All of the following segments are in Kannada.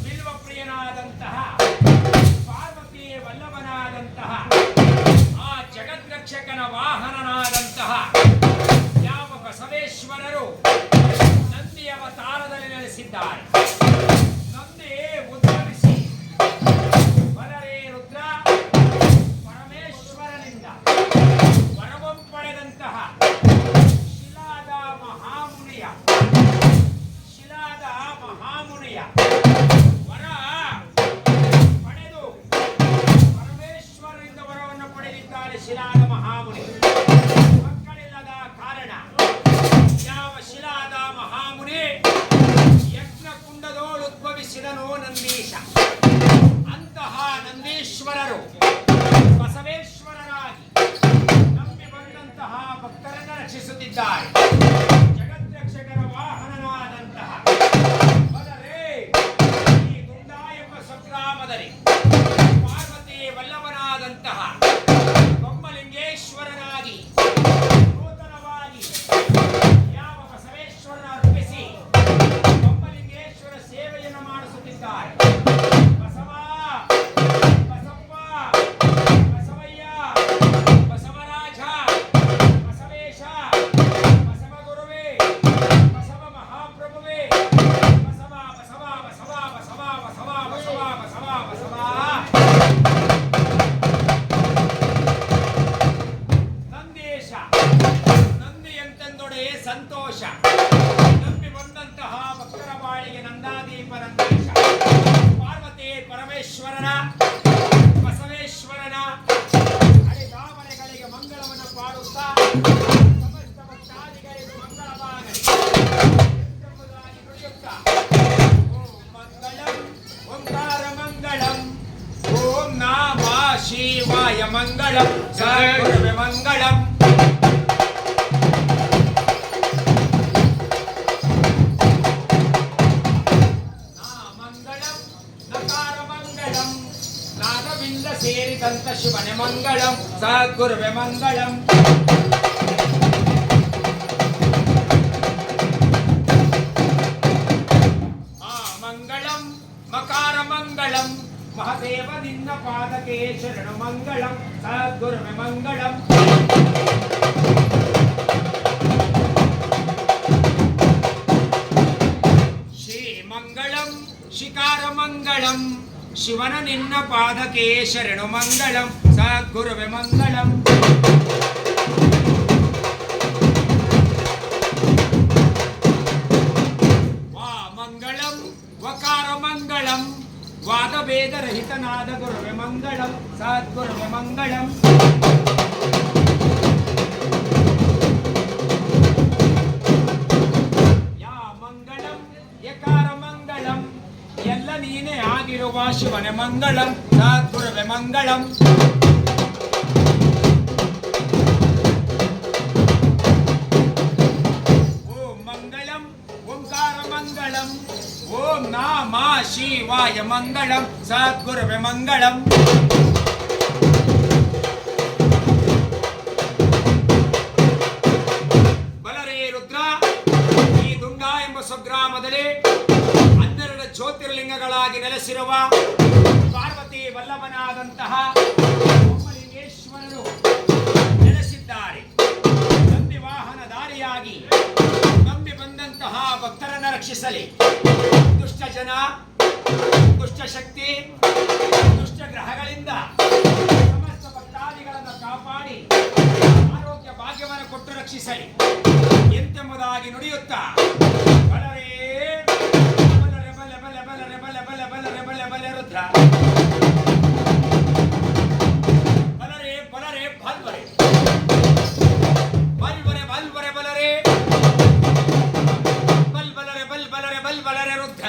ಬಿಲ್ವಪ್ರಿಯನಾದಂತಹ ಪಾರ್ವತಿ ವಲ್ಲಭನಾದಂತಹ ಆ ಜಗದ್ರಕ್ಷಕನ ವಾಹನನಾದಂತಹ ಯಾವ ಬಸವೇಶ್ವರರು ನಂದಿ ಅವತಾರದಲ್ಲಿ ನೆಲೆಸಿದ್ದಾರೆ. ನಂದಿ ಉದ್ಭವಿಸಿ ಬಲರೇ ರುದ್ರ ಪರಮೇಶ್ವರನಿಂದ ವರವಂ ಪಡೆದಂತಹ ಮಹಾಮುನಿಯ ವರ ಪಡೆದು ಪರಮೇಶ್ವರರಿಂದ ವರವನ್ನು ಪಡೆದಿದ್ದಾರೆ. ಶಿಲಾದ ಮಹಾಮುನಿ ಮಕ್ಕಳಿಲ್ಲದ ಕಾರಣ ಯಾವ ಶಿಲಾದ ಮಹಾಮುನಿ ಯಜ್ಞ ಕುಂಡದೋಳು ಉದ್ಭವಿಸಿದನೋ ನಂದೀಶ. ಅಂತಹ ನಂದೀಶ್ವರರು ಬಸವೇಶ್ವರರಾಗಿ ನಂಬಿ ಬಂದಂತಹ ಭಕ್ತರನ್ನು ರಕ್ಷಿಸುತ್ತಿದ್ದಾರೆ. ಜಗದ್ರಕ್ಷಕರ ವಾಹನನಾದಂತಹ ಪಾರ್ವತಿ ವಲ್ಲಭನಾದಂತಹ ಬೊಮ್ಮಲಿಂಗೇಶ್ವರನಾಗಿ ನೂತನವಾಗಿ ಯಾವ ಬಸವೇಶ್ವರನ ಅರ್ಪಿಸಿ ಬೊಮ್ಮಲಿಂಗೇಶ್ವರ ಸೇವೆಯನ್ನು ಮಾಡಿಸುತ್ತಿದ್ದಾರೆ. ಬಸವ ಬಸಪ್ಪ ಬಸವಯ್ಯ ಬಸವರಾಜ ಬಸವೇಶ ಬಸವಗುರುವೇ ಬಸವ ಮಹಾಪ್ರಭುವೇ ಬಸವ ಬಸವ ಬಸವ ಬಸವ ಬಸವ ಬಸವ ಬಸವ ಬಸವ ನಂದೀಶ ನಂದಿ ಎಂತೆಂದೊಡೆ ಸಂತೋಷ. ನಂಬಿ ಬಂದಂತಹ ಭಕ್ತರ ಬಾಳಿಗೆ ನಂದಾದೀಪ ನಂದೀಶ. ಪಾರ್ವತಿ ಪರಮೇಶ್ವರನ ಬಸವೇಶ್ವರನ ಹರಿದಾಮನೆಗಳಿಗೆ ಮಂಗಳವನ್ನು ಪಾಡುತ್ತಾ ಸಮಸ್ತ ಭಕ್ತಾದಿಗಳಿಗೆ ಮಂಗಳವಾಗಲಿ ಎಂಬುದಾಗಿ ನುಡಿಯುತ್ತಾ ಓಂ ಮಂಗಳಂ ಓಂಕಾರ ಮಂಗಳಂ ಓಂ ನಮ ಶಿವಾಯ ಮಂಗಳಂ ಸದ್ಗುರುವೇ ಮಂಗಳಂ. ಮಂಗಳಂ ನಕಾರ ಮಂಗಳಂ ನಾದವಿಂದ ಸೇರಿದಂತ ಶಿವನೇ ಮಂಗಳಂ ಸದ್ಗುರುವೇ ಮಂಗಳಂ. ಮಂಗಳಂ ಮಕಾರ ಮಂಗಳಂ ಮಹದೇವ ನಿನ್ನ ಪಾದಕ್ಕೆ ಶರಣು ಮಂಗಳಂ ಸದ್ಗುರುವೇ ಮಂಗಳಂ. ಶ್ರೀ ಮಂಗಳಂ ಶಿಕಾರ ಮಂಗಳಂ ಶಿವನ ನಿನ್ನ ಪಾದಕ್ಕೆ ಶರಣು ಮಂಗಳಂ ಸದ್ಗುರುವೇ ಮಂಗಳಂ. ಮಂಗಳಂ ವಕಾರ ಮಂಗಳಂ ವಾದಭೇದ ರಹಿತನಾದ ಗುರುವೇ ಮಂಗಳಂ ಸದ್ಗುರುವೇ ಮಂಗಳಂ. ಯಾ ಮಂಗಳಂ ಯಕಾರ ಮಂಗಳಂ ಎಲ್ಲ ನೀನೇ ಆಗಿರುವ ಶಿವನೇ ಮಂಗಳಂ ಸದ್ಗುರುವೇ ಮಂಗಳಂ. ಓಂ ಮಂಗಳಂ ಓಂಕಾರ ಮಂಗಳಂ ಓಂ ನಮ ಶಿವಾಯ ಮಂಗಳಂ ಸದ್ಗುರುವೇ ಮಂಗಳಂ. ಬಲರೇ ರುದ್ರ ಈ ದುಂಡ ಎಂಬ ಸ್ವಗ್ರಾಮದಲ್ಲಿ 12 ಜ್ಯೋತಿರ್ಲಿಂಗಗಳಾಗಿ ನೆಲೆಸಿರುವ ಪಾರ್ವತಿ ವಲ್ಲಭನಾದಂತಹ ಬೊಮ್ಮಲಿಂಗೇಶ್ವರರು ನೆಲೆಸಿದ್ದಾರೆ. ನಂದಿ ವಾಹನಧಾರಿಯಾಗಿ ನಂಬಿ ಬಂದಂತಹ ಭಕ್ತರನ್ನು ರಕ್ಷಿಸಲಿ. ದುಷ್ಟ ಜನ ದುಷ್ಟ ಶಕ್ತಿ ದುಷ್ಟ ಗ್ರಹಗಳಿಂದ ಸಮಸ್ತ ಭಕ್ತಾದಿಗಳನ್ನು ಕಾಪಾಡಿ ಆರೋಗ್ಯ ಭಾಗ್ಯವನ್ನು ಕೊಟ್ಟು ರಕ್ಷಿಸಲಿ ಎಂತೆಂಬುದಾಗಿ ನುಡಿಯುತ್ತಾ ಬಲರೇ ಬಲರೆ ಬಲೆ ಬಲೆ ಬಲರೆ ಬಲೆ ಬಲೆ ಬಲರೆ ಬಲೆ ಬಲೆ ರುದ್ರ ಬಲರೆ ಬಲರೆ ಬಲ್ಬರೆ ಬಲ್ಬರೆ ಬಲ್ಬರೆ ಬಲರೆ ಬಲ್ಬಲರೆ ಬಲ್ಬಲರೆ ಬಲ್ಬಲರೆ ರುದ್ರ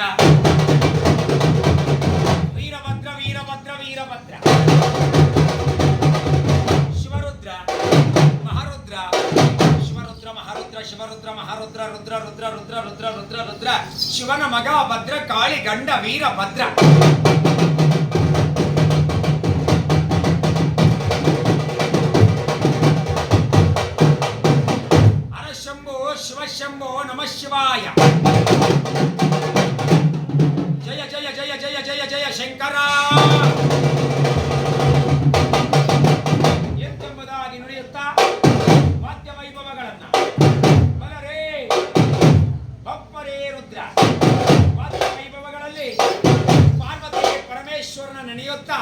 ವೀರಭದ್ರ ವೀರಭದ್ರ ವೀರಭದ್ರ ಶಿವರುದ್ರ ಮಹಾರುದ್ರ ಶಿವರುದ್ರ ಮಹಾರುದ್ರ ಶಿವರುದ್ರ ಮಹಾರುದ್ರ ರುದ್ರ ರುದ್ರ ರುದ್ರ ರುದ್ರ ರುದ್ರ ರುದ್ರ ಶಿವನ ಮಗ ಭದ್ರ ಕಾಳಿ ಗಂಡ ವೀರಭದ್ರ. ಶಿವಶಂಭೋ ನಮಃ ಶಿವಾಯ. ಜಯ ಜಯ ಜಯ ಜಯ ಜಯ ಜಯ ಶಂಕರ ಎಂಬುದಾಗಿ ನುಡಿಯುತ್ತಾ ವಾದ್ಯ ವೈಭವಗಳನ್ನ ಬಲರೇ ಬಪ್ಪರೇ ರುದ್ರ ವಾದ್ಯ ವೈಭವಗಳಲ್ಲಿ ಪಾರ್ವತಿ ಪರಮೇಶ್ವರನ ನೆನೆಯುತ್ತಾ